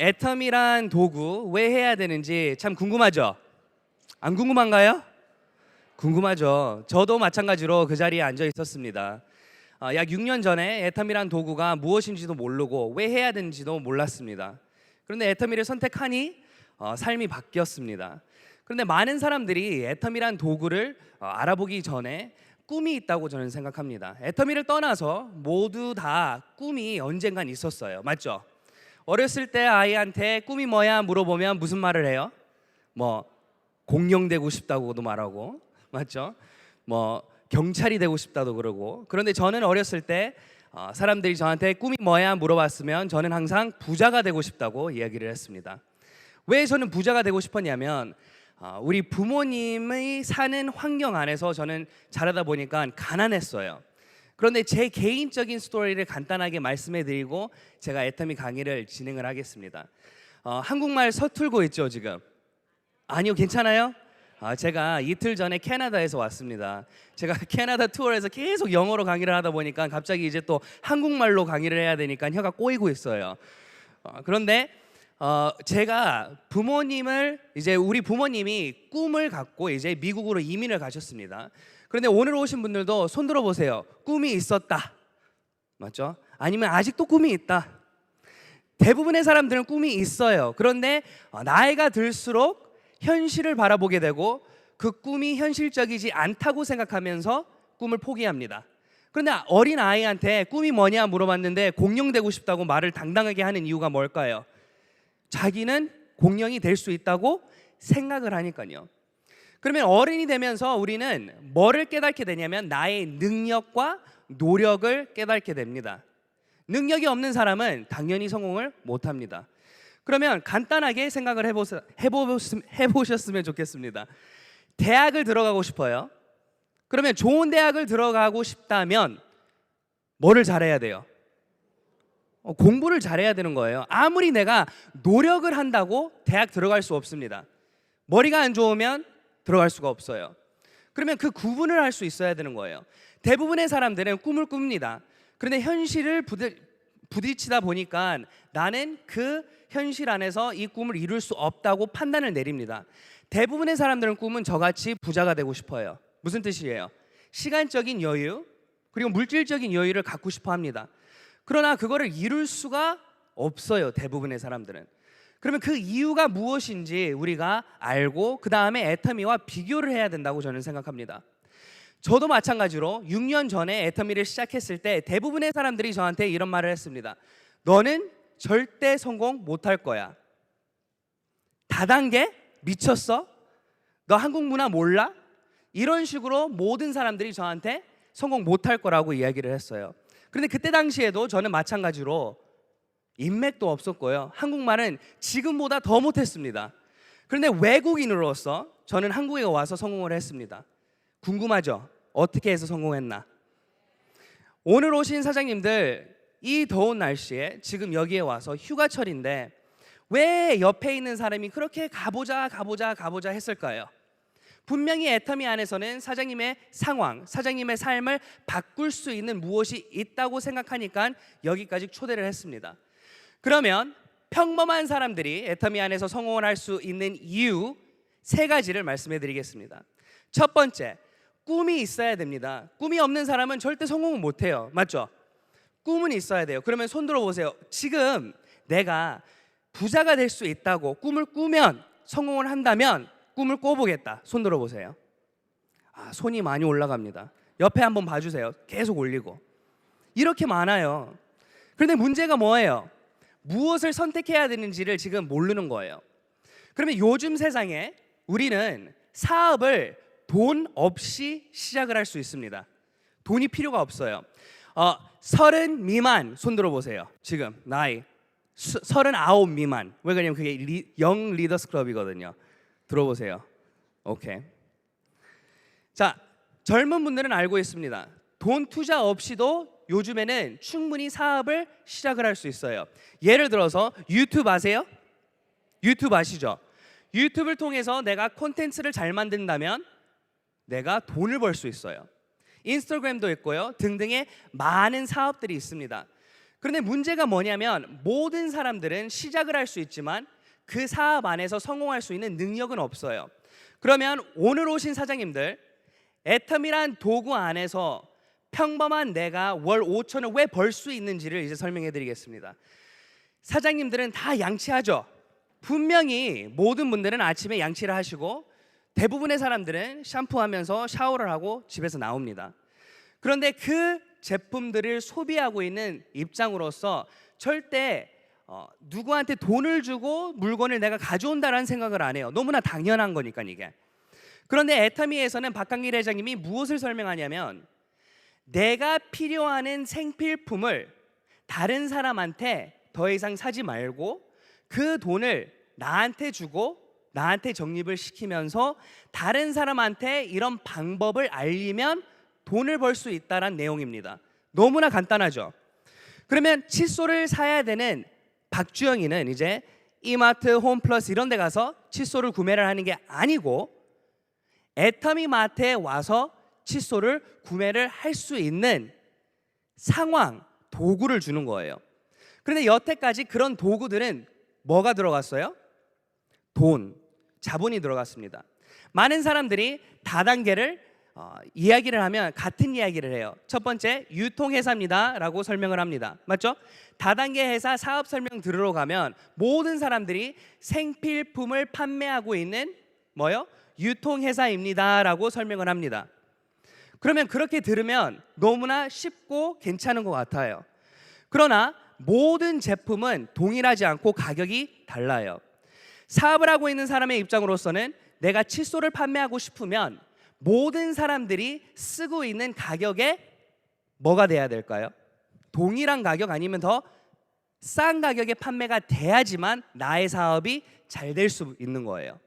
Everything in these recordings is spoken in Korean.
애텀이란 도구 왜 해야 되는지 참 궁금하죠? 안 궁금한가요? 궁금하죠. 저도 마찬가지로 그 자리에 앉아 있었습니다. 약 6년 전에 애텀이란 도구가 무엇인지도 모르고 왜 해야 되는지도 몰랐습니다. 그런데 애터미를 선택하니 삶이 바뀌었습니다. 그런데 많은 사람들이 애터미란 도구를 알아보기 전에 꿈이 있다고 저는 생각합니다. 애터미를 떠나서 모두 다 꿈이 언젠간 있었어요. 맞죠? 어렸을 때 아이한테 꿈이 뭐야 물어보면 무슨 말을 해요? 뭐 공룡 되고 싶다고도 말하고, 맞죠? 뭐 경찰이 되고 싶다도 그러고. 그런데 저는 어렸을 때 사람들이 저한테 꿈이 뭐야 물어봤으면 저는 항상 부자가 되고 싶다고 이야기를 했습니다. 왜 저는 부자가 되고 싶었냐면 우리 부모님이 사는 환경 안에서 저는 자라다 보니까 가난했어요. 그런데 제 개인적인 스토리를 간단하게 말씀해드리고 제가 애터미 강의를 진행을 하겠습니다. 한국말 서툴고 있죠 지금? 아니요, 괜찮아요? 제가 이틀 전에 캐나다에서 왔습니다. 제가 캐나다 투어에서 계속 영어로 강의를 하다 보니까 갑자기 이제 또 한국말로 강의를 해야 되니까 혀가 꼬이고 있어요. 그런데 제가 부모님을 이제 우리 부모님이 꿈을 갖고 이제 미국으로 이민을 가셨습니다. 그런데 오늘 오신 분들도 손 들어 보세요. 꿈이 있었다. 맞죠? 아니면 아직도 꿈이 있다. 대부분의 사람들은 꿈이 있어요. 그런데 나이가 들수록 현실을 바라보게 되고 그 꿈이 현실적이지 않다고 생각하면서 꿈을 포기합니다. 그런데 어린 아이한테 꿈이 뭐냐 물어봤는데 공룡 되고 싶다고 말을 당당하게 하는 이유가 뭘까요? 자기는 공룡이 될 수 있다고 생각을 하니까요. 그러면 어른이 되면서 우리는 뭐를 깨닫게 되냐면 나의 능력과 노력을 깨닫게 됩니다. 능력이 없는 사람은 당연히 성공을 못합니다. 그러면 간단하게 생각을 해보셨으면 좋겠습니다. 대학을 들어가고 싶어요. 그러면 좋은 대학을 들어가고 싶다면 뭐를 잘해야 돼요? 공부를 잘해야 되는 거예요. 아무리 내가 노력을 한다고 대학 들어갈 수 없습니다. 머리가 안 좋으면 들어갈 수가 없어요. 그러면 그 구분을 할 수 있어야 되는 거예요. 대부분의 사람들은 꿈을 꿉니다. 그런데 현실을 부딪히다 보니까 나는 그 현실 안에서 이 꿈을 이룰 수 없다고 판단을 내립니다. 대부분의 사람들은 꿈은 저같이 부자가 되고 싶어요. 무슨 뜻이에요? 시간적인 여유 그리고 물질적인 여유를 갖고 싶어 합니다. 그러나 그거를 이룰 수가 없어요. 대부분의 사람들은. 그러면 그 이유가 무엇인지 우리가 알고 그 다음에 애터미와 비교를 해야 된다고 저는 생각합니다. 저도 마찬가지로 6년 전에 애터미를 시작했을 때 대부분의 사람들이 저한테 이런 말을 했습니다. 너는 절대 성공 못할 거야. 다단계? 미쳤어? 너 한국 문화 몰라? 이런 식으로 모든 사람들이 저한테 성공 못할 거라고 이야기를 했어요. 그런데 그때 당시에도 저는 마찬가지로 인맥도 없었고요. 한국말은 지금보다 더 못했습니다. 그런데 외국인으로서 저는 한국에 와서 성공을 했습니다. 궁금하죠? 어떻게 해서 성공했나? 오늘 오신 사장님들 이 더운 날씨에 지금 여기에 와서 휴가철인데 왜 옆에 있는 사람이 그렇게 가보자 했을까요? 분명히 애터미 안에서는 사장님의 상황, 사장님의 삶을 바꿀 수 있는 무엇이 있다고 생각하니까 여기까지 초대를 했습니다. 그러면 평범한 사람들이 애터미 안에서 성공을 할 수 있는 이유 3가지를 말씀해 드리겠습니다. 첫 번째, 꿈이 있어야 됩니다. 꿈이 없는 사람은 절대 성공을 못해요. 맞죠? 꿈은 있어야 돼요. 그러면 손 들어보세요. 지금 내가 부자가 될 수 있다고 꿈을 꾸면 성공을 한다면 꿈을 꿔보겠다. 손 들어보세요. 손이 많이 올라갑니다. 옆에 한번 봐주세요. 계속 올리고. 이렇게 많아요. 그런데 문제가 뭐예요? 무엇을 선택해야 되는지를 지금 모르는 거예요. 그러면 요즘 세상에 우리는 사업을 돈 없이 시작을 할 수 있습니다. 돈이 필요가 없어요. 30 미만 손 들어보세요. 지금 나이 39 미만. 왜 그러냐면 그게 영 리더스 클럽이거든요. 들어보세요. 오케이. 자, 젊은 분들은 알고 있습니다. 돈 투자 없이도 요즘에는 충분히 사업을 시작을 할 수 있어요. 예를 들어서 유튜브 아세요? 유튜브 아시죠? 유튜브를 통해서 내가 콘텐츠를 잘 만든다면 내가 돈을 벌 수 있어요. 인스타그램도 있고요. 등등의 많은 사업들이 있습니다. 그런데 문제가 뭐냐면 모든 사람들은 시작을 할 수 있지만 그 사업 안에서 성공할 수 있는 능력은 없어요. 그러면 오늘 오신 사장님들, 애텀이란 도구 안에서 평범한 내가 월 5천을 왜 벌 수 있는지를 이제 설명해 드리겠습니다. 사장님들은 다 양치하죠. 분명히 모든 분들은 아침에 양치를 하시고 대부분의 사람들은 샴푸하면서 샤워를 하고 집에서 나옵니다. 그런데 그 제품들을 소비하고 있는 입장으로서 절대 누구한테 돈을 주고 물건을 내가 가져온다라는 생각을 안 해요. 너무나 당연한 거니까 이게. 그런데 애터미에서는 박강길 회장님이 무엇을 설명하냐면 내가 필요한 생필품을 다른 사람한테 더 이상 사지 말고 그 돈을 나한테 주고 나한테 적립을 시키면서 다른 사람한테 이런 방법을 알리면 돈을 벌 수 있다는 내용입니다. 너무나 간단하죠. 그러면 칫솔을 사야 되는 박주영이는 이제 이마트, 홈플러스 이런 데 가서 칫솔을 구매를 하는 게 아니고 애터미 마트에 와서 칫솔을 구매를 할 수 있는 상황, 도구를 주는 거예요. 그런데 여태까지 그런 도구들은 뭐가 들어갔어요? 돈, 자본이 들어갔습니다. 많은 사람들이 다단계를 이야기를 하면 같은 이야기를 해요. 첫 번째, 유통회사입니다 라고 설명을 합니다. 맞죠? 다단계 회사 사업 설명 들으러 가면 모든 사람들이 생필품을 판매하고 있는 뭐요? 유통회사입니다 라고 설명을 합니다. 그러면 그렇게 들으면 너무나 쉽고 괜찮은 것 같아요. 그러나 모든 제품은 동일하지 않고 가격이 달라요. 사업을 하고 있는 사람의 입장으로서는 내가 칫솔을 판매하고 싶으면 모든 사람들이 쓰고 있는 가격에 뭐가 돼야 될까요? 동일한 가격 아니면 더 싼 가격에 판매가 돼야지만 나의 사업이 잘 될 수 있는 거예요.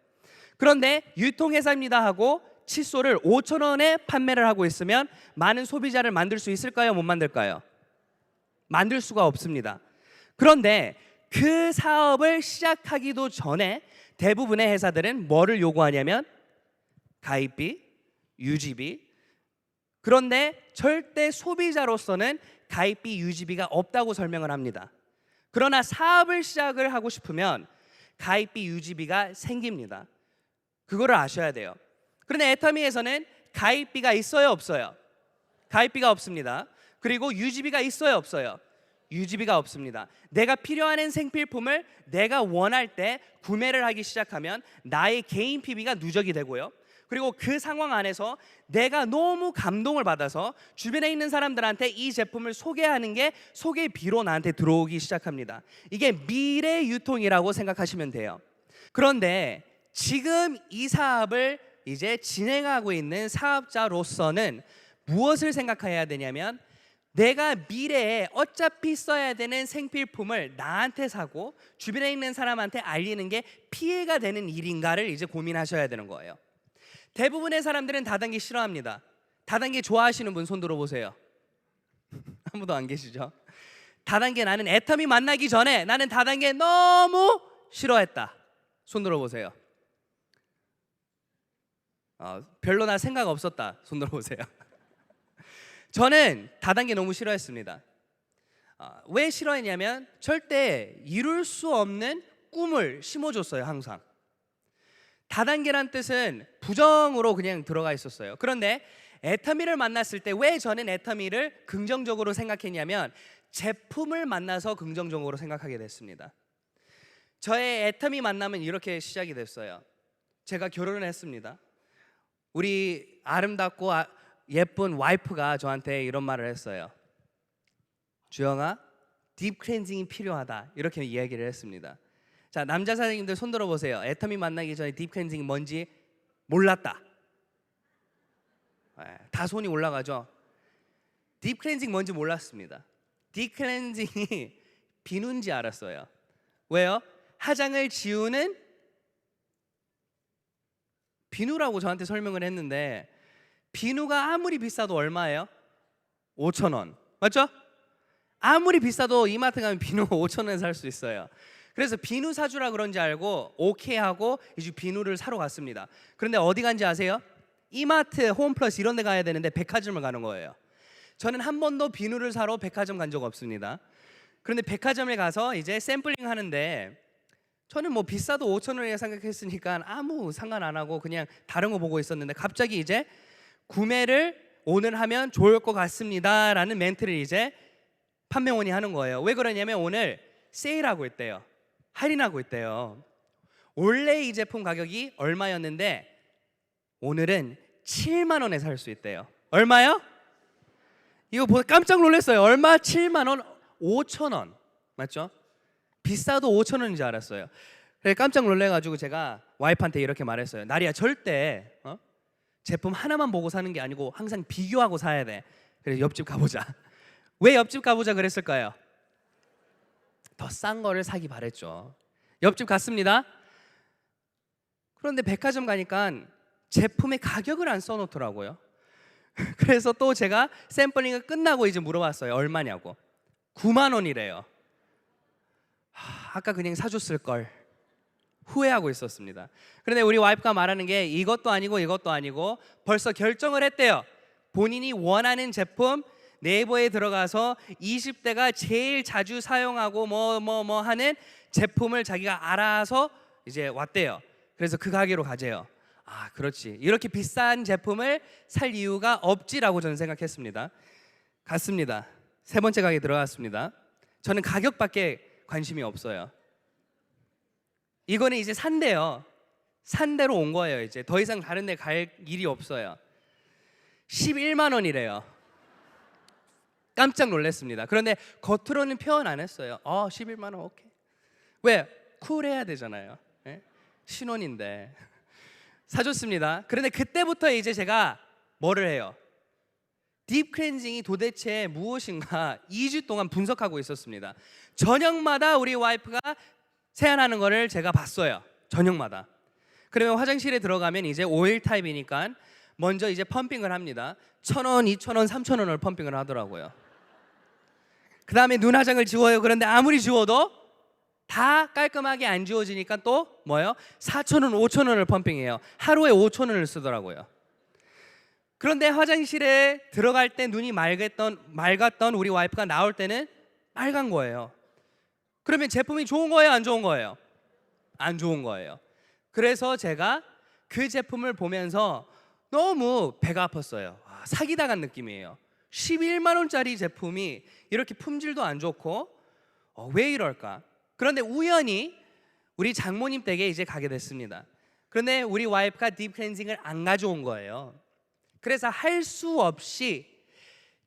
그런데 유통회사입니다 하고 칫솔을 5천 원에 판매를 하고 있으면 많은 소비자를 만들 수 있을까요? 못 만들까요? 만들 수가 없습니다. 그런데 그 사업을 시작하기도 전에 대부분의 회사들은 뭐를 요구하냐면 가입비, 유지비. 그런데 절대 소비자로서는 가입비, 유지비가 없다고 설명을 합니다. 그러나 사업을 시작을 하고 싶으면 가입비, 유지비가 생깁니다. 그거를 아셔야 돼요. 그런데 애터미에서는 가입비가 있어요, 없어요? 가입비가 없습니다. 그리고 유지비가 있어요, 없어요? 유지비가 없습니다. 내가 필요한 생필품을 내가 원할 때 구매를 하기 시작하면 나의 개인 PB가 누적이 되고요. 그리고 그 상황 안에서 내가 너무 감동을 받아서 주변에 있는 사람들한테 이 제품을 소개하는 게 소개비로 나한테 들어오기 시작합니다. 이게 미래 유통이라고 생각하시면 돼요. 그런데 지금 이 사업을 이제 진행하고 있는 사업자로서는 무엇을 생각해야 되냐면 내가 미래에 어차피 써야 되는 생필품을 나한테 사고 주변에 있는 사람한테 알리는 게 피해가 되는 일인가를 이제 고민하셔야 되는 거예요. 대부분의 사람들은 다단계 싫어합니다. 다단계 좋아하시는 분 손 들어보세요. 아무도 안 계시죠? 다단계 나는 애터미 만나기 전에 나는 다단계 너무 싫어했다. 손 들어보세요. 별로 나 생각 없었다. 손 들어보세요. 저는 다단계 너무 싫어했습니다. 왜 싫어했냐면 절대 이룰 수 없는 꿈을 심어줬어요. 항상 다단계란 뜻은 부정으로 그냥 들어가 있었어요. 그런데 애터미를 만났을 때 왜 저는 애터미를 긍정적으로 생각했냐면 제품을 만나서 긍정적으로 생각하게 됐습니다. 저의 애터미 만남은 이렇게 시작이 됐어요. 제가 결혼을 했습니다. 우리 아름답고 예쁜 와이프가 저한테 이런 말을 했어요. 주영아, 딥 클렌징이 필요하다. 이렇게 이야기를 했습니다. 자, 남자 사장님들 손 들어보세요. 애터미 만나기 전에 딥 클렌징이 뭔지 몰랐다. 다 손이 올라가죠. 딥 클렌징 뭔지 몰랐습니다. 딥 클렌징이 비누인지 알았어요. 왜요? 화장을 지우는 비누라고 저한테 설명을 했는데 비누가 아무리 비싸도 얼마예요? 5천 원. 맞죠? 아무리 비싸도 이마트 가면 비누 5천 원에 살 수 있어요. 그래서 비누 사주라 그런지 알고 오케이 하고 이제 비누를 사러 갔습니다. 그런데 어디 간지 아세요? 이마트, 홈플러스 이런 데 가야 되는데 백화점을 가는 거예요. 저는 한 번도 비누를 사러 백화점 간 적 없습니다. 그런데 백화점에 가서 이제 샘플링 하는데 저는 뭐 비싸도 5천 원이라 생각했으니까 아무 상관 안 하고 그냥 다른 거 보고 있었는데 갑자기 이제 구매를 오늘 하면 좋을 것 같습니다라는 멘트를 이제 판매원이 하는 거예요. 왜 그러냐면 오늘 세일하고 있대요. 할인하고 있대요. 원래 이 제품 가격이 얼마였는데 오늘은 7만 원에 살 수 있대요. 얼마요? 이거 보고 깜짝 놀랐어요. 얼마? 7만 원, 5천 원. 맞죠? 비싸도 5천 원인 줄 알았어요. 그래서 깜짝 놀래가지고 제가 와이프한테 이렇게 말했어요. 나리야, 절대 제품 하나만 보고 사는 게 아니고 항상 비교하고 사야 돼. 그래서 옆집 가보자. 왜 옆집 가보자 그랬을까요? 더 싼 거를 사기 바랬죠. 옆집 갔습니다. 그런데 백화점 가니까 제품의 가격을 안 써놓더라고요. 그래서 또 제가 샘플링을 끝나고 이제 물어봤어요. 얼마냐고. 9만 원이래요. 아까 그냥 사줬을 걸 후회하고 있었습니다. 그런데 우리 와이프가 말하는 게 이것도 아니고 이것도 아니고 벌써 결정을 했대요. 본인이 원하는 제품 네이버에 들어가서 20대가 제일 자주 사용하고 뭐 하는 제품을 자기가 알아서 이제 왔대요. 그래서 그 가게로 가재요. 아, 그렇지. 이렇게 비싼 제품을 살 이유가 없지라고 저는 생각했습니다. 갔습니다. 세 번째 가게 들어갔습니다. 저는 가격밖에 관심이 없어요. 이거는 이제 산대요. 산 대로 온 거예요. 이제 더 이상 다른 데 갈 일이 없어요. 11만 원이래요. 깜짝 놀랐습니다. 그런데 겉으로는 표현 안 했어요. 11만 원 오케이. 왜? 쿨해야 되잖아요. 네? 신혼인데 사줬습니다. 그런데 그때부터 이제 제가 뭐를 해요? 딥 클렌징이 도대체 무엇인가 2주 동안 분석하고 있었습니다. 저녁마다 우리 와이프가 세안하는 거를 제가 봤어요. 저녁마다. 그러면 화장실에 들어가면 이제 오일 타입이니까 먼저 이제 펌핑을 합니다. 1,000원, 2,000원, 3,000원을 펌핑을 하더라고요. 그 다음에 눈 화장을 지워요. 그런데 아무리 지워도 다 깔끔하게 안 지워지니까 또 뭐예요? 4,000원, 5,000원을 펌핑해요. 하루에 5,000원을 쓰더라고요. 그런데 화장실에 들어갈 때 눈이 맑았던 우리 와이프가 나올 때는 빨간 거예요. 그러면 제품이 좋은 거예요? 안 좋은 거예요? 안 좋은 거예요. 그래서 제가 그 제품을 보면서 너무 배가 아팠어요. 사기당한 느낌이에요. 11만 원짜리 제품이 이렇게 품질도 안 좋고 왜 이럴까? 그런데 우연히 우리 장모님 댁에 이제 가게 됐습니다. 그런데 우리 와이프가 딥 클렌징을 안 가져온 거예요. 그래서 할 수 없이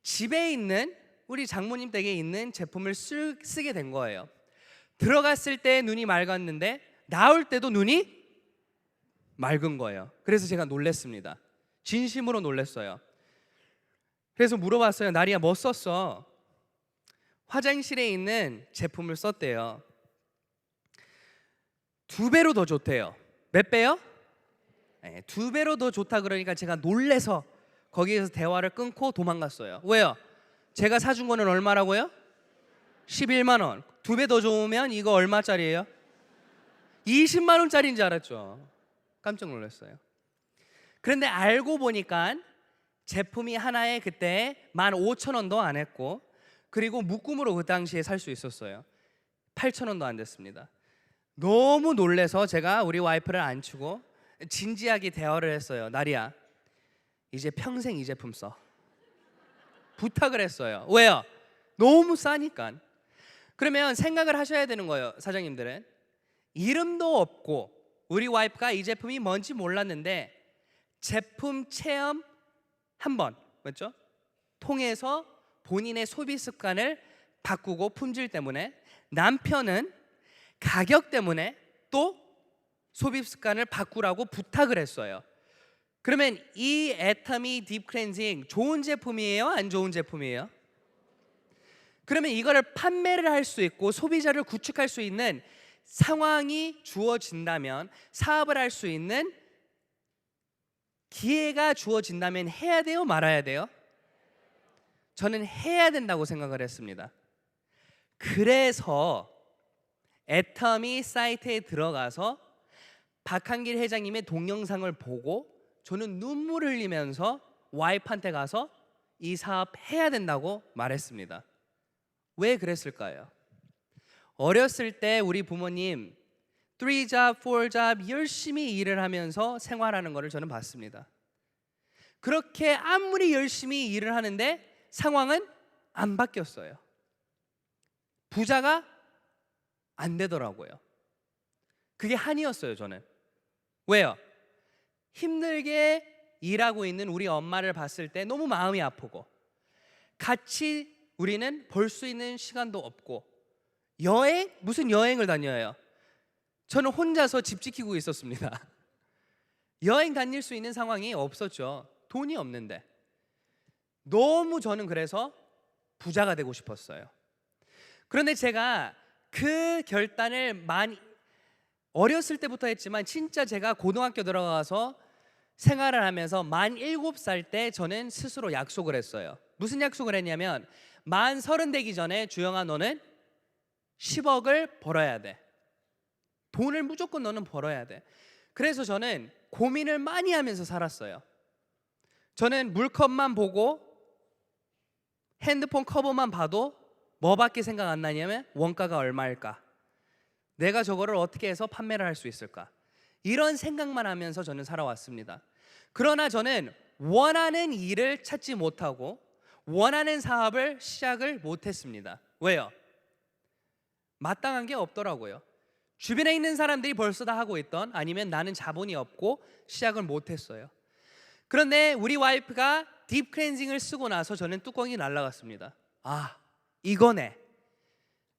집에 있는 우리 장모님 댁에 있는 제품을 쓰게 된 거예요. 들어갔을 때 눈이 맑았는데 나올 때도 눈이 맑은 거예요. 그래서 제가 놀랐습니다. 진심으로 놀랐어요. 그래서 물어봤어요. 나리야, 뭐 썼어? 화장실에 있는 제품을 썼대요. 2배로 더 좋대요. 몇 배요? 네, 2배로 더 좋다 그러니까 제가 놀래서 거기에서 대화를 끊고 도망갔어요. 왜요? 제가 사준 거는 얼마라고요? 11만 원. 2배 더 좋으면 이거 얼마짜리예요? 20만 원짜리인 줄 알았죠. 깜짝 놀랐어요. 그런데 알고 보니까 제품이 하나에 그때 15,000원도 안 했고 그리고 묶음으로 그 당시에 살 수 있었어요. 8,000원도 안 됐습니다. 너무 놀래서 제가 우리 와이프를 안추고 진지하게 대화를 했어요. 나리야, 이제 평생 이 제품 써. 부탁을 했어요. 왜요? 너무 싸니까. 그러면 생각을 하셔야 되는 거예요. 사장님들은 이름도 없고 우리 와이프가 이 제품이 뭔지 몰랐는데 제품 체험 한번 맞죠? 통해서 본인의 소비 습관을 바꾸고 품질 때문에 남편은 가격 때문에 또 소비 습관을 바꾸라고 부탁을 했어요. 그러면 이 애터미 딥 클렌징 좋은 제품이에요? 안 좋은 제품이에요? 그러면 이거를 판매를 할 수 있고 소비자를 구축할 수 있는 상황이 주어진다면, 사업을 할 수 있는 기회가 주어진다면 해야 돼요? 말아야 돼요? 저는 해야 된다고 생각을 했습니다. 그래서 애터미 사이트에 들어가서 박한길 회장님의 동영상을 보고 저는 눈물 흘리면서 와이프한테 가서 이 사업 해야 된다고 말했습니다. 왜 그랬을까요? 어렸을 때 우리 부모님 3job, 4job 열심히 일을 하면서 생활하는 것을 저는 봤습니다. 그렇게 아무리 열심히 일을 하는데 상황은 안 바뀌었어요. 부자가 안 되더라고요. 그게 한이었어요, 저는. 왜요? 힘들게 일하고 있는 우리 엄마를 봤을 때 너무 마음이 아프고, 같이 우리는 볼 수 있는 시간도 없고, 무슨 여행을 다녀요? 저는 혼자서 집 지키고 있었습니다. 여행 다닐 수 있는 상황이 없었죠. 돈이 없는데. 너무 저는 그래서 부자가 되고 싶었어요. 그런데 제가 그 결단을 많이 어렸을 때부터 했지만, 진짜 제가 고등학교 들어가서 생활을 하면서 만 7살 때 저는 스스로 약속을 했어요. 무슨 약속을 했냐면, 만 30 되기 전에 주영아, 너는 10억을 벌어야 돼. 돈을 무조건 너는 벌어야 돼. 그래서 저는 고민을 많이 하면서 살았어요. 저는 물컵만 보고 핸드폰 커버만 봐도 뭐밖에 생각 안 나냐면, 원가가 얼마일까? 내가 저거를 어떻게 해서 판매를 할 수 있을까? 이런 생각만 하면서 저는 살아왔습니다. 그러나 저는 원하는 일을 찾지 못하고 원하는 사업을 시작을 못했습니다. 왜요? 마땅한 게 없더라고요. 주변에 있는 사람들이 벌써 다 하고 있던, 아니면 나는 자본이 없고 시작을 못했어요. 그런데 우리 와이프가 딥 클렌징을 쓰고 나서 저는 뚜껑이 날아갔습니다. 아, 이거네.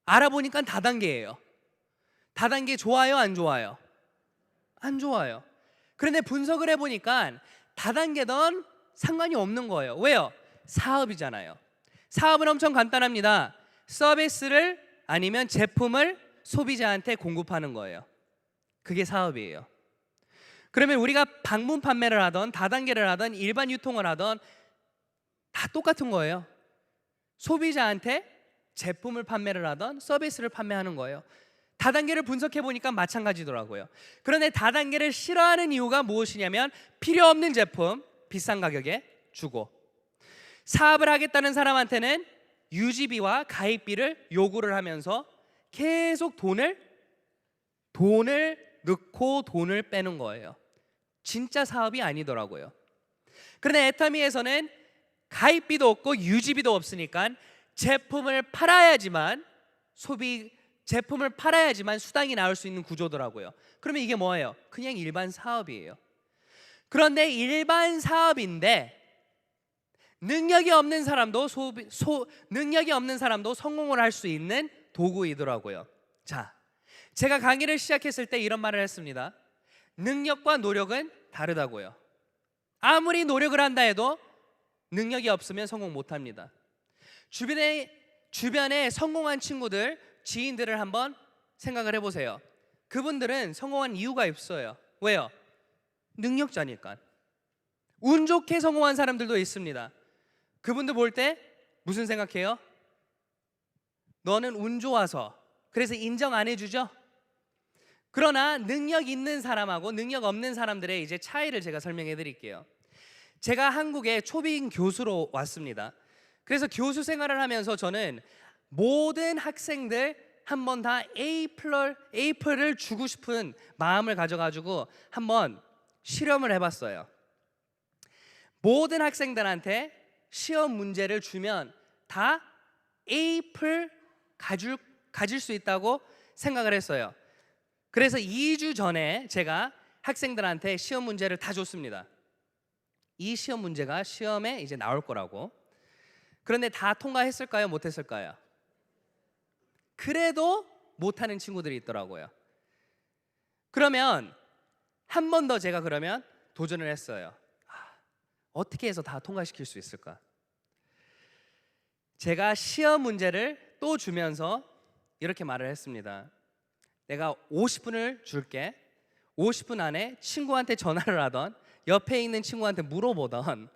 알아보니까 다단계예요. 다단계 좋아요, 안 좋아요? 안 좋아요. 그런데 분석을 해보니까 다단계든 상관이 없는 거예요. 왜요? 사업이잖아요. 사업은 엄청 간단합니다. 서비스를 아니면 제품을 소비자한테 공급하는 거예요. 그게 사업이에요. 그러면 우리가 방문 판매를 하던 다단계를 하던 일반 유통을 하던 다 똑같은 거예요. 소비자한테 제품을 판매를 하던 서비스를 판매하는 거예요. 다단계를 분석해 보니까 마찬가지더라고요. 그런데 다단계를 싫어하는 이유가 무엇이냐면, 필요 없는 제품 비싼 가격에 주고, 사업을 하겠다는 사람한테는 유지비와 가입비를 요구를 하면서 계속 돈을 넣고 돈을 빼는 거예요. 진짜 사업이 아니더라고요. 그런데 애터미에서는 가입비도 없고 유지비도 없으니까 제품을 팔아야지만 수당이 나올 수 있는 구조더라고요. 그러면 이게 뭐예요? 그냥 일반 사업이에요. 그런데 일반 사업인데 능력이 없는 사람도 성공을 할 수 있는 도구이더라고요. 자, 제가 강의를 시작했을 때 이런 말을 했습니다. 능력과 노력은 다르다고요. 아무리 노력을 한다 해도 능력이 없으면 성공 못합니다. 주변에 성공한 친구들, 지인들을 한번 생각을 해보세요. 그분들은 성공한 이유가 있어요. 왜요? 능력자니까. 운 좋게 성공한 사람들도 있습니다. 그분들 볼 때 무슨 생각해요? 너는 운 좋아서, 그래서 인정 안 해주죠? 그러나 능력 있는 사람하고 능력 없는 사람들의 이제 차이를 제가 설명해 드릴게요. 제가 한국에 초빙 교수로 왔습니다. 그래서 교수 생활을 하면서 저는 모든 학생들 한번 다 A플을 주고 싶은 마음을 가져가지고 한번 실험을 해봤어요. 모든 학생들한테 시험 문제를 주면 다 A플 가질 수 있다고 생각을 했어요. 그래서 2주 전에 제가 학생들한테 시험 문제를 다 줬습니다. 이 시험 문제가 시험에 이제 나올 거라고. 그런데 다 통과했을까요? 못했을까요? 그래도 못하는 친구들이 있더라고요. 그러면 한 번 더 제가 그러면 도전을 했어요. 어떻게 해서 다 통과시킬 수 있을까? 제가 시험 문제를 또 주면서 이렇게 말을 했습니다. 내가 50분을 줄게. 50분 안에 친구한테 전화를 하던, 옆에 있는 친구한테 물어보던,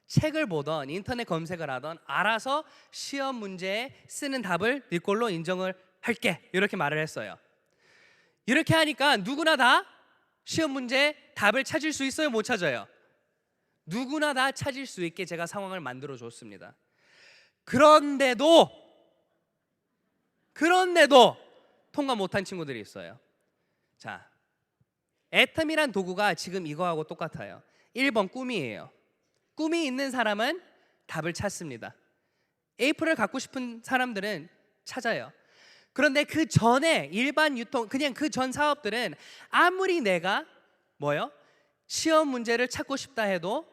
책을 보던, 인터넷 검색을 하던, 알아서 시험 문제에 쓰는 답을 네 걸로 인정을 할게. 이렇게 말을 했어요. 이렇게 하니까 누구나 다 시험 문제 답을 찾을 수 있어요? 못 찾아요? 누구나 다 찾을 수 있게 제가 상황을 만들어 줬습니다. 그런데도 통과 못한 친구들이 있어요. 자, 애텀이란 도구가 지금 이거하고 똑같아요. 1번 꿈이에요. 꿈이 있는 사람은 답을 찾습니다. A4를 갖고 싶은 사람들은 찾아요. 그런데 그 전에 일반 유통, 그냥 그 전 사업들은 아무리 내가 시험 문제를 찾고 싶다 해도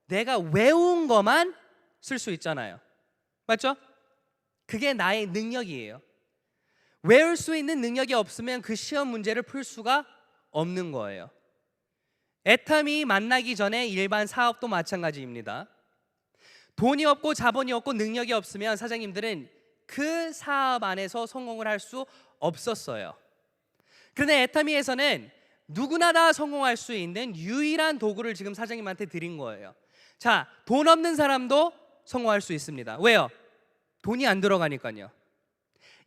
내가 외운 것만 쓸 수 있잖아요. 맞죠? 그게 나의 능력이에요. 외울 수 있는 능력이 없으면 그 시험 문제를 풀 수가 없는 거예요. 애텀이 만나기 전에 일반 사업도 마찬가지입니다. 돈이 없고 자본이 없고 능력이 없으면 사장님들은 그 사업 안에서 성공을 할 수 없었어요. 그런데 애터미에서는 누구나 다 성공할 수 있는 유일한 도구를 지금 사장님한테 드린 거예요. 자, 돈 없는 사람도 성공할 수 있습니다. 왜요? 돈이 안 들어가니까요.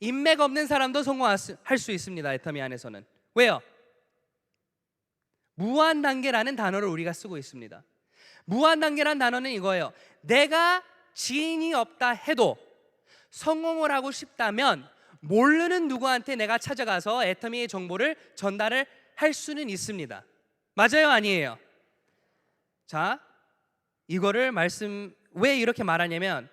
인맥 없는 사람도 성공할 수 있습니다. 애터미 안에서는. 왜요? 무한 단계라는 단어를 우리가 쓰고 있습니다. 무한 단계라는 단어는 이거예요. 내가 지인이 없다 해도 성공을 하고 싶다면 모르는 누구한테 내가 찾아가서 애터미의 정보를 전달을 할 수는 있습니다. 맞아요, 아니에요? 자, 이거를 왜 이렇게 말하냐면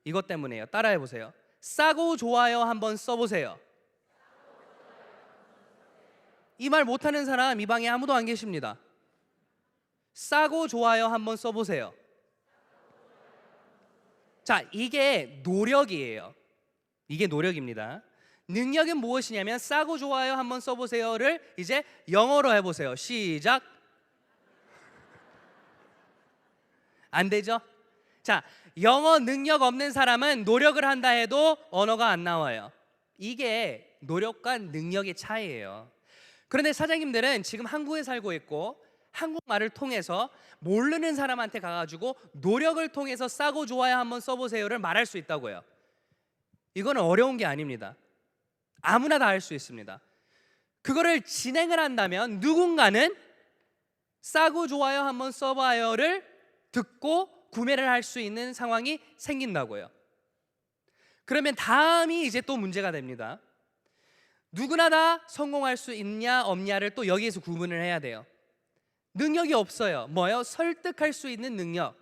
이것 때문에요. 따라해 보세요. 싸고 좋아요 한번 써보세요. 이 말 못하는 사람 이 방에 아무도 안 계십니다. 싸고 좋아요 한번 써보세요. 자, 이게 노력이에요. 이게 노력입니다. 능력은 무엇이냐면 싸고 좋아요 한번 써보세요를 이제 영어로 해보세요. 시작. 안 되죠? 자, 영어 능력 없는 사람은 노력을 한다 해도 언어가 안 나와요. 이게 노력과 능력의 차이예요. 그런데 사장님들은 지금 한국에 살고 있고 한국말을 통해서 모르는 사람한테 가가지고 노력을 통해서 싸고 좋아요 한번 써보세요를 말할 수 있다고요. 이거는 어려운 게 아닙니다. 아무나 다 할 수 있습니다. 그거를 진행을 한다면 누군가는 싸고 좋아요 한번 써봐요를 듣고 구매를 할 수 있는 상황이 생긴다고요. 그러면 다음이 이제 또 문제가 됩니다. 누구나 다 성공할 수 있냐 없냐를 또 여기에서 구분을 해야 돼요. 능력이 없어요. 설득할 수 있는 능력,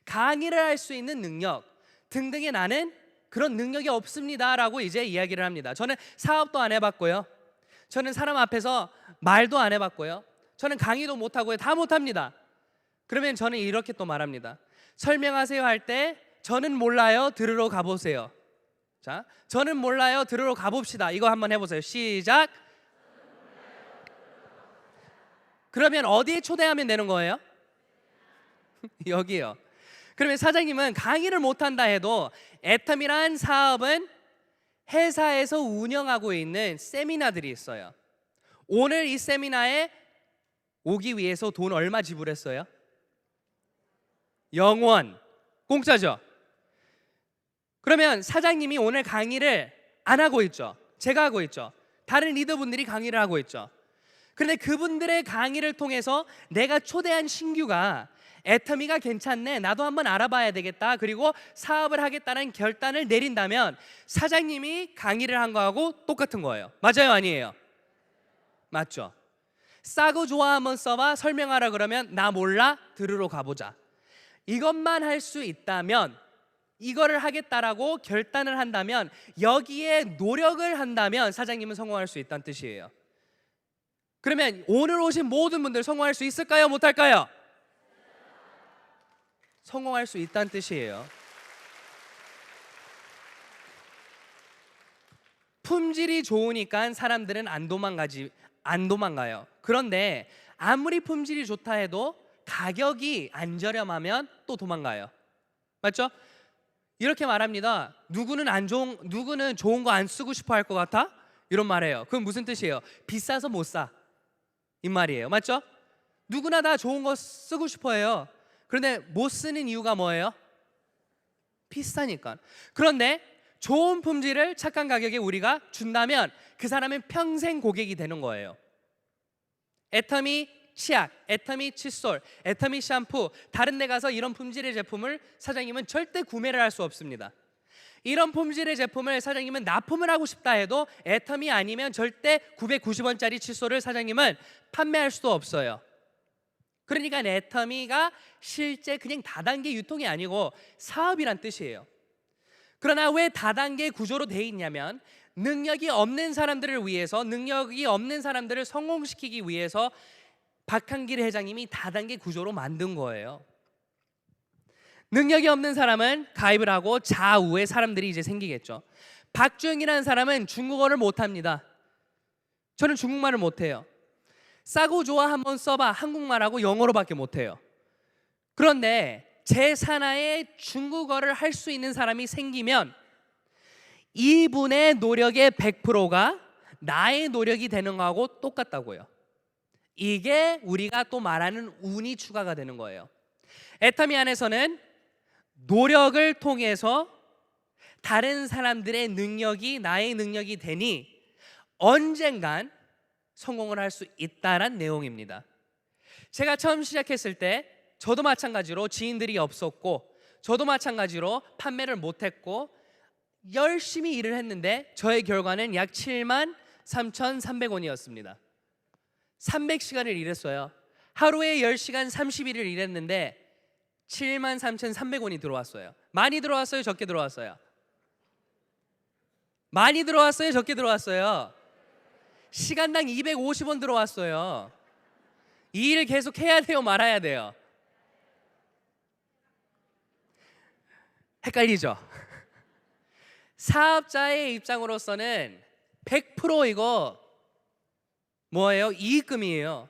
강의를 할 수 있는 능력 등등의 나는 그런 능력이 없습니다라고 이제 이야기를 합니다. 저는 사업도 안 해봤고요. 저는 사람 앞에서 말도 안 해봤고요. 저는 강의도 못하고요. 다 못합니다. 그러면 저는 이렇게 또 말합니다. 설명하세요 할 때 저는 몰라요. 들으러 가보세요. 자, 저는 몰라요. 들으러 가봅시다. 이거 한번 해보세요. 시작. 그러면 어디에 초대하면 되는 거예요? 여기요. 그러면 사장님은 강의를 못한다 해도 애텀이란 사업은 회사에서 운영하고 있는 세미나들이 있어요. 오늘 이 세미나에 오기 위해서 돈 얼마 지불했어요? 0원. 공짜죠? 그러면 사장님이 오늘 강의를 안 하고 있죠. 제가 하고 있죠. 다른 리더분들이 강의를 하고 있죠. 그런데 그분들의 강의를 통해서 내가 초대한 신규가 애터미가 괜찮네, 나도 한번 알아봐야 되겠다, 그리고 사업을 하겠다는 결단을 내린다면 사장님이 강의를 한 거하고 똑같은 거예요. 맞아요, 아니에요? 맞죠? 싸고 좋아 한번 써봐, 설명하라 그러면 나 몰라, 들으러 가보자. 이것만 할 수 있다면, 이거를 하겠다라고 결단을 한다면, 여기에 노력을 한다면 사장님은 성공할 수 있다는 뜻이에요. 그러면 오늘 오신 모든 분들 성공할 수 있을까요? 못할까요? 성공할 수 있다는 뜻이에요. 품질이 좋으니까 사람들은 안 도망가요. 그런데 아무리 품질이 좋다 해도 가격이 안 저렴하면 또 도망가요. 맞죠? 이렇게 말합니다. 누구는 좋은 거 안 쓰고 싶어 할 것 같아? 이런 말이에요. 그건 무슨 뜻이에요? 비싸서 못 사, 이 말이에요. 맞죠? 누구나 다 좋은 거 쓰고 싶어 해요. 그런데 못 쓰는 이유가 뭐예요? 비싸니까. 그런데 좋은 품질을 착한 가격에 우리가 준다면 그 사람은 평생 고객이 되는 거예요. 애터미 치약, 애터미 칫솔, 애터미 샴푸, 다른 데 가서 이런 품질의 제품을 사장님은 절대 구매를 할 수 없습니다. 이런 품질의 제품을 사장님은 납품을 하고 싶다 해도 애텀이 아니면 절대 990원짜리 칫솔을 사장님은 판매할 수도 없어요. 그러니까 애터미가 실제 그냥 다단계 유통이 아니고 사업이란 뜻이에요. 그러나 왜 다단계 구조로 돼 있냐면 능력이 없는 사람들을 위해서, 능력이 없는 사람들을 성공시키기 위해서 박한길 회장님이 다단계 구조로 만든 거예요. 능력이 없는 사람은 가입을 하고 좌우에 사람들이 이제 생기겠죠. 박주영이라는 사람은 중국어를 못합니다. 저는 중국말을 못해요. 싸고 좋아 한번 써봐. 한국말하고 영어로밖에 못해요. 그런데 제 산하에 중국어를 할 수 있는 사람이 생기면 이분의 노력의 100%가 나의 노력이 되는 거하고 똑같다고요. 이게 우리가 또 말하는 운이 추가가 되는 거예요. 애터미 안에서는 노력을 통해서 다른 사람들의 능력이 나의 능력이 되니 언젠간 성공을 할 수 있다란 내용입니다. 제가 처음 시작했을 때 저도 마찬가지로 지인들이 없었고 저도 마찬가지로 판매를 못했고 열심히 일을 했는데 저의 결과는 약 73,300원이었습니다. 300시간을 일했어요. 하루에 10시간 30일을 일했는데 73,300원이 들어왔어요. 많이 들어왔어요? 적게 들어왔어요? 많이 들어왔어요? 적게 들어왔어요? 시간당 250원 들어왔어요. 이 일을 계속 해야 돼요? 말아야 돼요? 헷갈리죠? 사업자의 입장으로서는 100% 이거 뭐예요? 이익금이에요.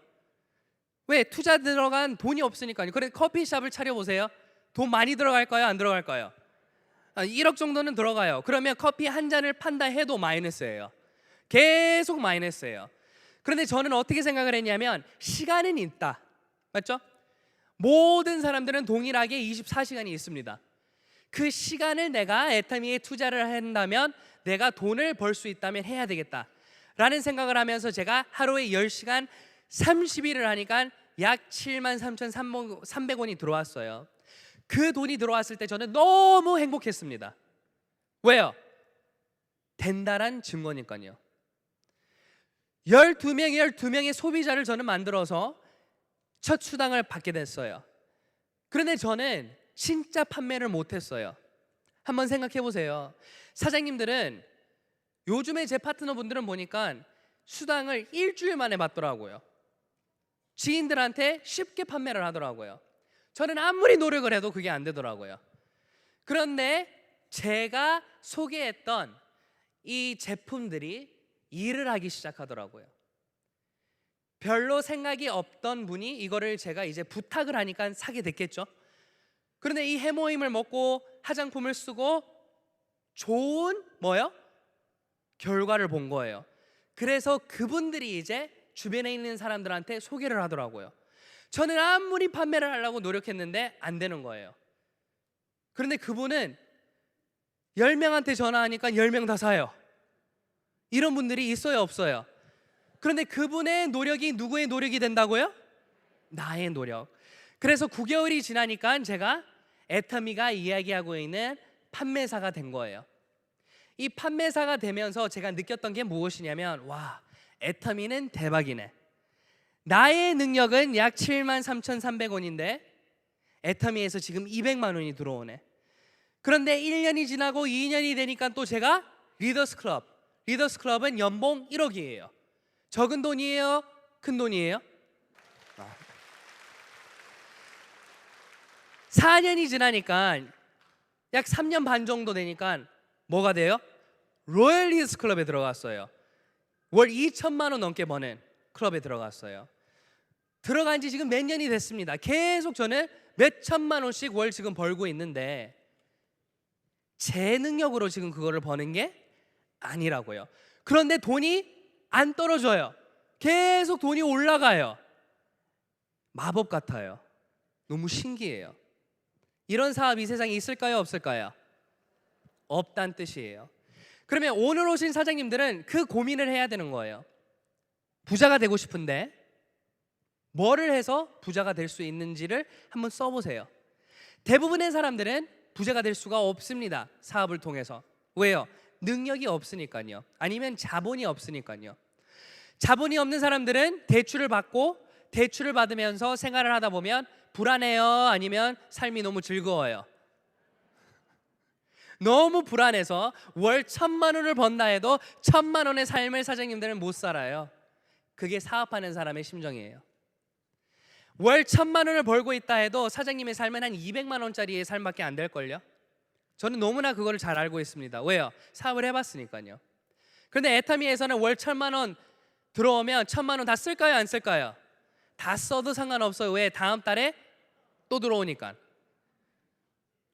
왜? 투자 들어간 돈이 없으니까요. 그래 커피숍을 차려보세요. 돈 많이 들어갈까요? 안 들어갈까요? 1억 정도는 들어가요. 그러면 커피 한 잔을 판다 해도 마이너스예요. 계속 마이너스예요. 그런데 저는 어떻게 생각을 했냐면 시간은 있다. 맞죠? 모든 사람들은 동일하게 24시간이 있습니다. 그 시간을 내가 애터미에 투자를 한다면 내가 돈을 벌 수 있다면 해야 되겠다 라는 생각을 하면서 제가 하루에 10시간 30일을 하니까 약 73,300원이 들어왔어요. 그 돈이 들어왔을 때 저는 너무 행복했습니다. 왜요? 된다란 증거니까요. 12명의 소비자를 저는 만들어서 첫 수당을 받게 됐어요. 그런데 저는 진짜 판매를 못했어요. 한번 생각해 보세요. 사장님들은 요즘에 제 파트너분들은 보니까 수당을 일주일 만에 받더라고요. 지인들한테 쉽게 판매를 하더라고요. 저는 아무리 노력을 해도 그게 안 되더라고요. 그런데 제가 소개했던 이 제품들이 일을 하기 시작하더라고요. 별로 생각이 없던 분이 이거를 제가 이제 부탁을 하니까 사게 됐겠죠. 그런데 이 해모임을 먹고 화장품을 쓰고 좋은 뭐요? 결과를 본 거예요. 그래서 그분들이 이제 주변에 있는 사람들한테 소개를 하더라고요. 저는 아무리 판매를 하려고 노력했는데 안 되는 거예요. 그런데 그분은 10명한테 전화하니까 10명 다 사요. 이런 분들이 있어요, 없어요? 그런데 그분의 노력이 누구의 노력이 된다고요? 나의 노력. 그래서 9개월이 지나니까 제가 애터미가 이야기하고 있는 판매사가 된 거예요. 이 판매사가 되면서 제가 느꼈던 게 무엇이냐면 와, 애터미는 대박이네. 나의 능력은 약 73,300원인데 애터미에서 지금 200만 원이 들어오네. 그런데 1년이 지나고 2년이 되니까 또 제가 리더스 클럽은 연봉 1억이에요. 적은 돈이에요? 큰 돈이에요? 4년이 지나니까 약 3년 반 정도 되니까 뭐가 돼요? 로열 리더스 클럽에 들어갔어요. 월 2천만 원 넘게 버는 클럽에 들어갔어요. 들어간 지 지금 몇 년이 됐습니다. 계속 저는 몇 천만 원씩 월 지금 벌고 있는데 제 능력으로 지금 그거를 버는 게 아니라고요. 그런데 돈이 안 떨어져요. 계속 돈이 올라가요. 마법 같아요. 너무 신기해요. 이런 사업이 세상에 있을까요? 없을까요? 없다는 뜻이에요. 그러면 오늘 오신 사장님들은 그 고민을 해야 되는 거예요. 부자가 되고 싶은데 뭐를 해서 부자가 될 수 있는지를 한번 써보세요. 대부분의 사람들은 부자가 될 수가 없습니다. 사업을 통해서. 왜요? 능력이 없으니까요. 아니면 자본이 없으니까요. 자본이 없는 사람들은 대출을 받고 대출을 받으면서 생활을 하다 보면 불안해요? 아니면 삶이 너무 즐거워요? 너무 불안해서 월 1,000만 원을 번다 해도 1,000만 원의 삶을 사장님들은 못 살아요. 그게 사업하는 사람의 심정이에요. 월 1,000만 원을 벌고 있다 해도 사장님의 삶은 한 200만 원짜리의 삶밖에 안 될걸요. 저는 너무나 그거를 잘 알고 있습니다. 왜요? 사업을 해봤으니까요. 그런데 애터미에서는 월 1,000만 원 들어오면 1,000만 원 다 쓸까요? 안 쓸까요? 다 써도 상관없어요. 왜? 다음 달에 또 들어오니까.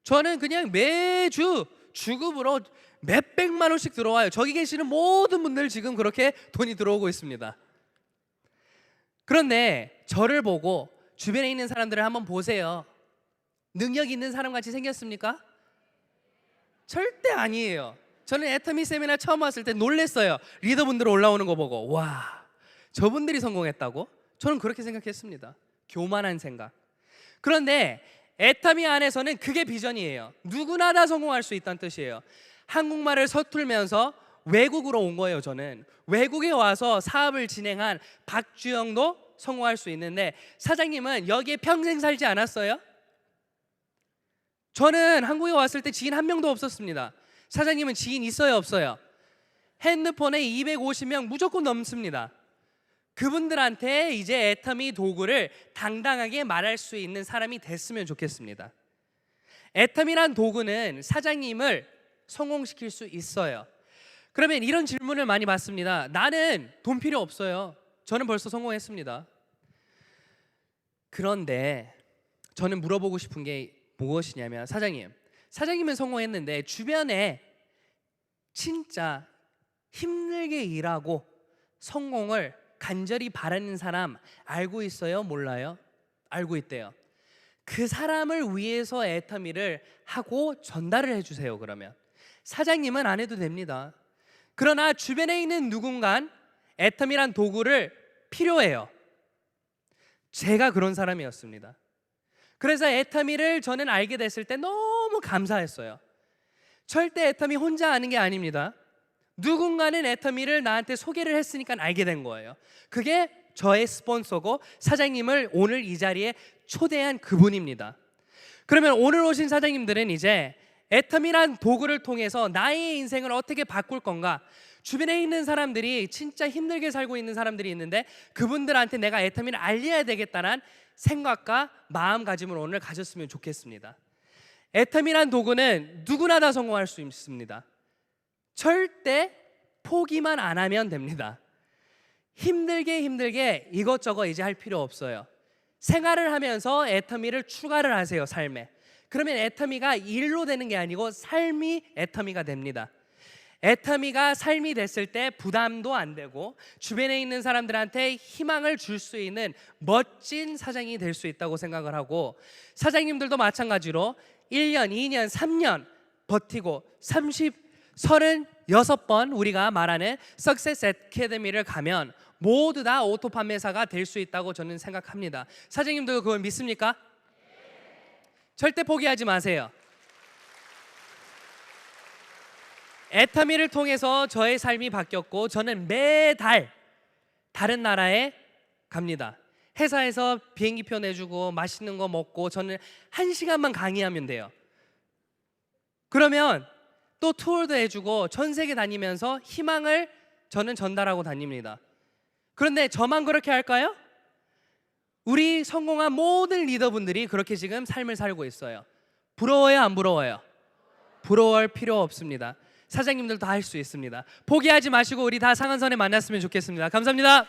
저는 그냥 매주 주급으로 몇백만 원씩 들어와요. 저기 계시는 모든 분들 지금 그렇게 돈이 들어오고 있습니다. 그런데 저를 보고 주변에 있는 사람들을 한번 보세요. 능력 있는 사람 같이 생겼습니까? 절대 아니에요. 저는 애터미 세미나 처음 왔을 때 놀랬어요. 리더분들 올라오는 거 보고 와, 저분들이 성공했다고? 저는 그렇게 생각했습니다. 교만한 생각. 그런데 애터미 안에서는 그게 비전이에요. 누구나 다 성공할 수 있다는 뜻이에요. 한국말을 서툴면서 외국으로 온 거예요. 저는 외국에 와서 사업을 진행한 박주영도 성공할 수 있는데 사장님은 여기에 평생 살지 않았어요? 저는 한국에 왔을 때 지인 한 명도 없었습니다. 사장님은 지인 있어요, 없어요? 핸드폰에 250명 무조건 넘습니다. 그분들한테 이제 애터미 도구를 당당하게 말할 수 있는 사람이 됐으면 좋겠습니다. 애터미란 도구는 사장님을 성공시킬 수 있어요. 그러면 이런 질문을 많이 받습니다. 나는 돈 필요 없어요. 저는 벌써 성공했습니다. 그런데 저는 물어보고 싶은 게 무엇이냐면 사장님은 성공했는데 주변에 진짜 힘들게 일하고 성공을 간절히 바라는 사람 알고 있어요? 몰라요? 알고 있대요. 그 사람을 위해서 애터미를 하고 전달을 해주세요. 그러면 사장님은 안 해도 됩니다. 그러나 주변에 있는 누군가 애터미란 도구를 필요해요. 제가 그런 사람이었습니다. 그래서 애터미를 저는 알게 됐을 때 너무 감사했어요. 절대 애터미 혼자 아는 게 아닙니다. 누군가는 애터미를 나한테 소개를 했으니까 알게 된 거예요. 그게 저의 스폰서고 사장님을 오늘 이 자리에 초대한 그분입니다. 그러면 오늘 오신 사장님들은 이제 애터미란 도구를 통해서 나의 인생을 어떻게 바꿀 건가? 주변에 있는 사람들이 진짜 힘들게 살고 있는 사람들이 있는데 그분들한테 내가 애터미를 알려야 되겠다는 생각과 마음가짐을 오늘 가졌으면 좋겠습니다. 애터미란 도구는 누구나 다 성공할 수 있습니다. 절대 포기만 안 하면 됩니다. 힘들게 이것저것 이제 할 필요 없어요. 생활을 하면서 애터미를 추가를 하세요. 삶에. 그러면 애터미가 일로 되는 게 아니고 삶이 애터미가 됩니다. 애터미가 삶이 됐을 때 부담도 안 되고 주변에 있는 사람들한테 희망을 줄 수 있는 멋진 사장이 될 수 있다고 생각을 하고 사장님들도 마찬가지로 1년, 2년, 3년 버티고 36번 우리가 말하는 석세스 애캐데미를 가면 모두 다 오토 판매사가 될 수 있다고 저는 생각합니다. 사장님도 그걸 믿습니까? 절대 포기하지 마세요. 애터미를 통해서 저의 삶이 바뀌었고 저는 매달 다른 나라에 갑니다. 회사에서 비행기표 내주고 맛있는 거 먹고 저는 1시간만 강의하면 돼요. 그러면 또 투어도 해주고 전 세계 다니면서 희망을 저는 전달하고 다닙니다. 그런데 저만 그렇게 할까요? 우리 성공한 모든 리더분들이 그렇게 지금 삶을 살고 있어요. 부러워요? 안 부러워요? 부러워할 필요 없습니다. 사장님들도 할 수 있습니다. 포기하지 마시고 우리 다 상한선에 만났으면 좋겠습니다. 감사합니다.